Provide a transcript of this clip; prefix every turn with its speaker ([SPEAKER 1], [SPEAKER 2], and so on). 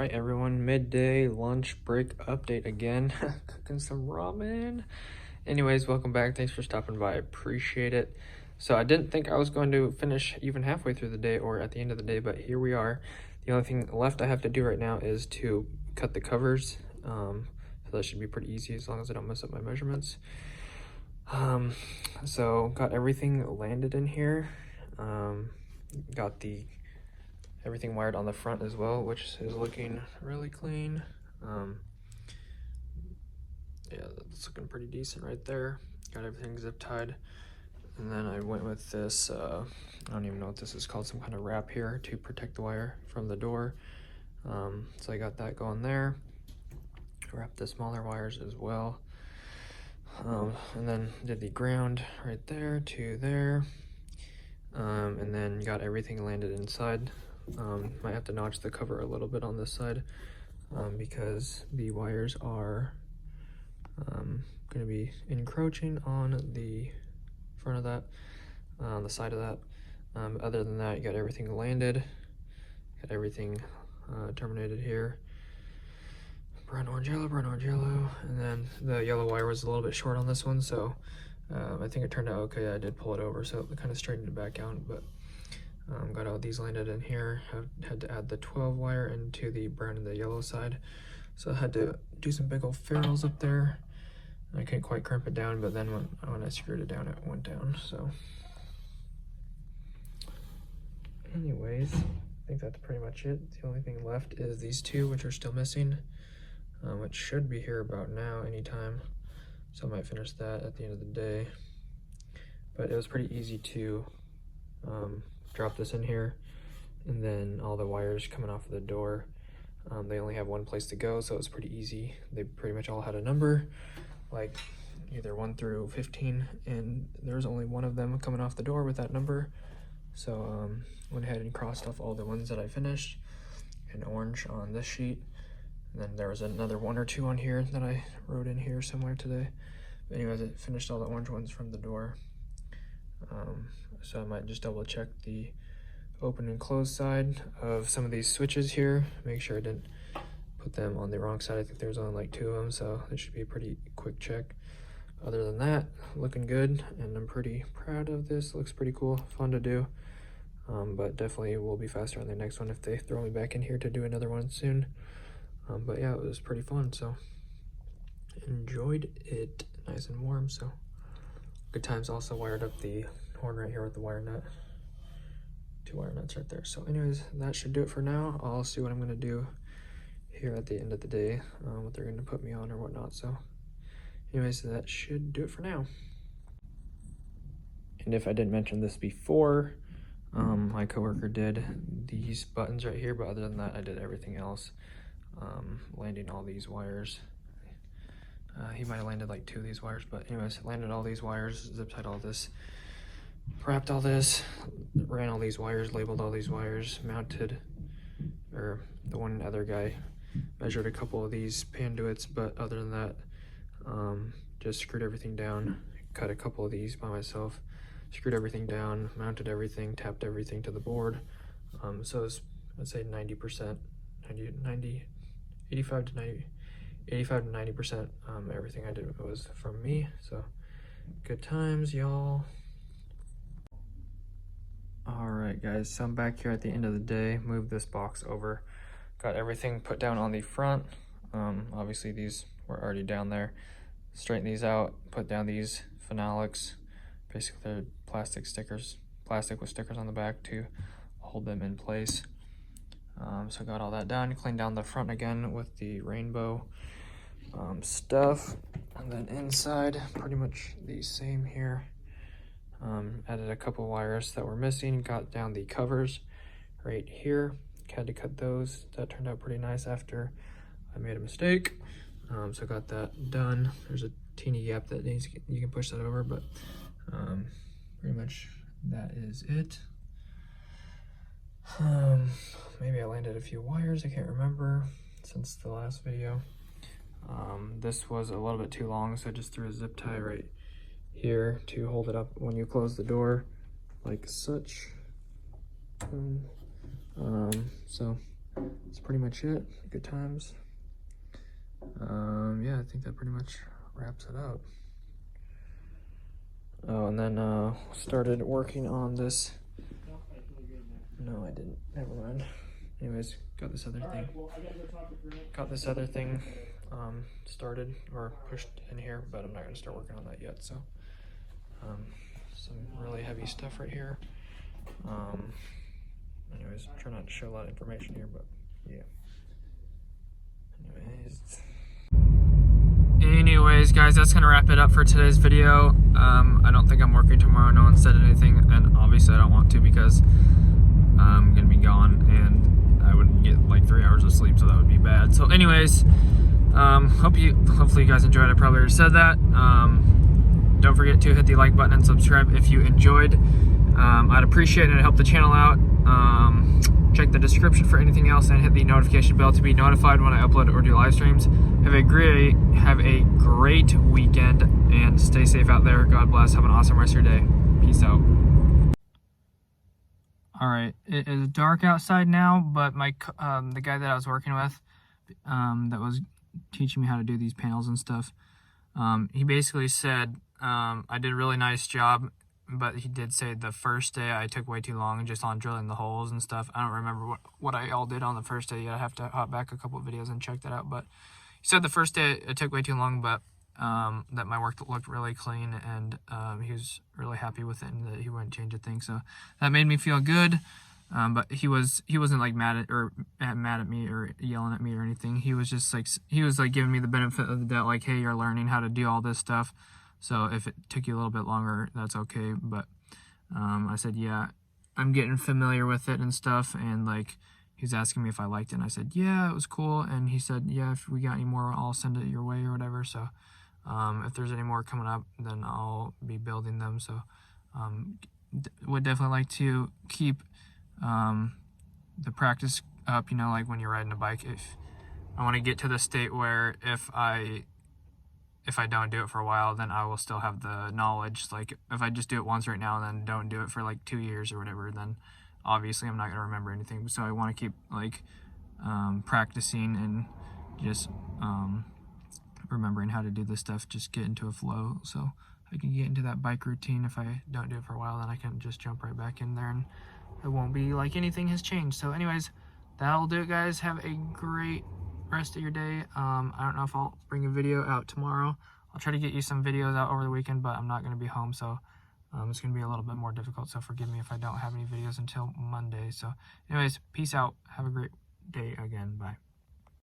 [SPEAKER 1] right, everyone, midday lunch break update again. Cooking some ramen. Anyways, welcome back. Thanks for stopping by. I appreciate it. So I didn't think I was going to finish even halfway through the day or at the end of the day, but here we are. The only thing left I have to do right now is to cut the covers. So that should be pretty easy as long as I don't mess up my measurements. So got everything landed in here. Got everything wired on the front as well, which is looking really clean. Yeah, that's looking pretty decent right there. Got everything zip tied. And then I went with this, I don't even know what this is called, some kind of wrap here to protect the wire from the door. So I got that going there. Wrapped the smaller wires as well. And then did the ground right there to there. And then got everything landed inside. Might have to notch the cover a little bit on this side because the wires are going to be encroaching on the front of that, on the side of that. Other than that, you got everything landed, got everything terminated here. Brown, orange, yellow, and then the yellow wire was a little bit short on this one, so I think it turned out okay. I did pull it over, so it kind of straightened it back out, but got all these landed in here. Had to add the 12 wire into the brown and the yellow side, so I had to do some big old ferrules up there. I couldn't quite crimp it down, but then when I screwed it down, it went down. So anyways, I think that's pretty much it. The only thing left is these two, which are still missing, which should be here about now anytime, so I might finish that at the end of the day. But it was pretty easy to drop this in here, and then all the wires coming off of the door, they only have one place to go, so it was pretty easy. They pretty much all had a number, like either 1 through 15, and there's only one of them coming off the door with that number. So went ahead and crossed off all the ones that I finished in orange on this sheet, and then there was another 1 or 2 on here that I wrote in here somewhere today. But anyways, I finished all the orange ones from the door. So I might just double check the open and close side of some of these switches here, make sure I didn't put them on the wrong side. I think there's only like 2 of them, so it should be a pretty quick check. Other than that, looking good, and I'm pretty proud of this. Looks pretty cool, fun to do, but definitely will be faster on the next one if they throw me back in here to do another one soon. But yeah, it was pretty fun, so enjoyed it. Nice and warm, so good times. Also wired up the horn right here with the wire nut, 2 wire nuts right there. So anyways, that should do it for now. I'll see what I'm going to do here at the end of the day, what they're going to put me on or whatnot. So anyways, that should do it for now. And if I didn't mention this before, my coworker did these buttons right here, but other than that, I did everything else, landing all these wires. He might have landed like 2 of these wires, but anyways, landed all these wires, zip tied all this, wrapped all this, ran all these wires, labeled all these wires, mounted, or the one other guy measured a couple of these panduits, but other than that, just screwed everything down, cut a couple of these by myself, screwed everything down, mounted everything, tapped everything to the board. So it's, I'd say 90%, 85 to 90%, everything I did was from me. So good times, y'all. All right, guys, so I'm back here at the end of the day. Moved this box over, got everything put down on the front. Obviously these were already down there. Straighten these out, put down these phenolics, basically they're plastic stickers, plastic with stickers on the back to hold them in place. So got all that done, cleaned down the front again with the rainbow stuff, and then inside pretty much the same here. Added a couple wires that were missing, got down the covers right here, had to cut those. That turned out pretty nice after I made a mistake. So got that done. There's a teeny gap that needs, you can push that over, but pretty much that is it. Maybe I landed a few wires, I can't remember, since the last video. This was a little bit too long, so I just threw a zip tie right here to hold it up when you close the door, like such. So that's pretty much it. Good times. Yeah, I think that pretty much wraps it up. Oh, and then started working on this. No, I didn't. Never mind. Anyways, got this other thing. Started or pushed in here, but I'm not gonna start working on that yet. So, some really heavy stuff right here. Anyways, I'm trying not to show a lot of information here, but yeah. Anyways, guys, that's gonna wrap it up for today's video. I don't think I'm working tomorrow. No one said anything, and obviously I don't want to because I'm gonna be gone and I would get like 3 hours of sleep, so that would be bad. So anyways, hopefully you guys enjoyed. I probably already said that. Don't forget to hit the like button and subscribe if you enjoyed. I'd appreciate it and help the channel out. Check the description for anything else and hit the notification bell to be notified when I upload or do live streams. Have a great weekend and stay safe out there. God bless. Have an awesome rest of your day. Peace out. All right, it is dark outside now, but my the guy that I was working with, that was teaching me how to do these panels and stuff, he basically said I did a really nice job, but he did say the first day I took way too long just on drilling the holes and stuff. I don't remember what I all did on the first day yet. I have to hop back a couple of videos and check that out. But he said the first day it took way too long, but that my work looked really clean, and he was really happy with it and that he wouldn't change a thing. So that made me feel good. But he wasn't like mad at me or yelling at me or anything. He was just like giving me the benefit of the doubt, like, hey, you're learning how to do all this stuff. So if it took you a little bit longer, that's okay. But I said, yeah, I'm getting familiar with it and stuff. And like, he's asking me if I liked it. And I said, yeah, it was cool. And he said, yeah, if we got any more, I'll send it your way or whatever. So if there's any more coming up, then I'll be building them. So would definitely like to keep the practice up, you know, like when you're riding a bike. If I want to get to the state where if I don't do it for a while, then I will still have the knowledge. Like if I just do it once right now and then don't do it for like 2 years or whatever, then obviously I'm not going to remember anything. So I want to keep like practicing and just remembering how to do this stuff, just get into a flow so I can get into that bike routine. If I don't do it for a while, then I can just jump right back in there and it won't be like anything has changed. So anyways, that'll do it, guys. Have a great rest of your day. I don't know if I'll bring a video out tomorrow. I'll try to get you some videos out over the weekend, but I'm not going to be home, so it's going to be a little bit more difficult. So forgive me if I don't have any videos until Monday. So anyways, peace out. Have a great day again. Bye.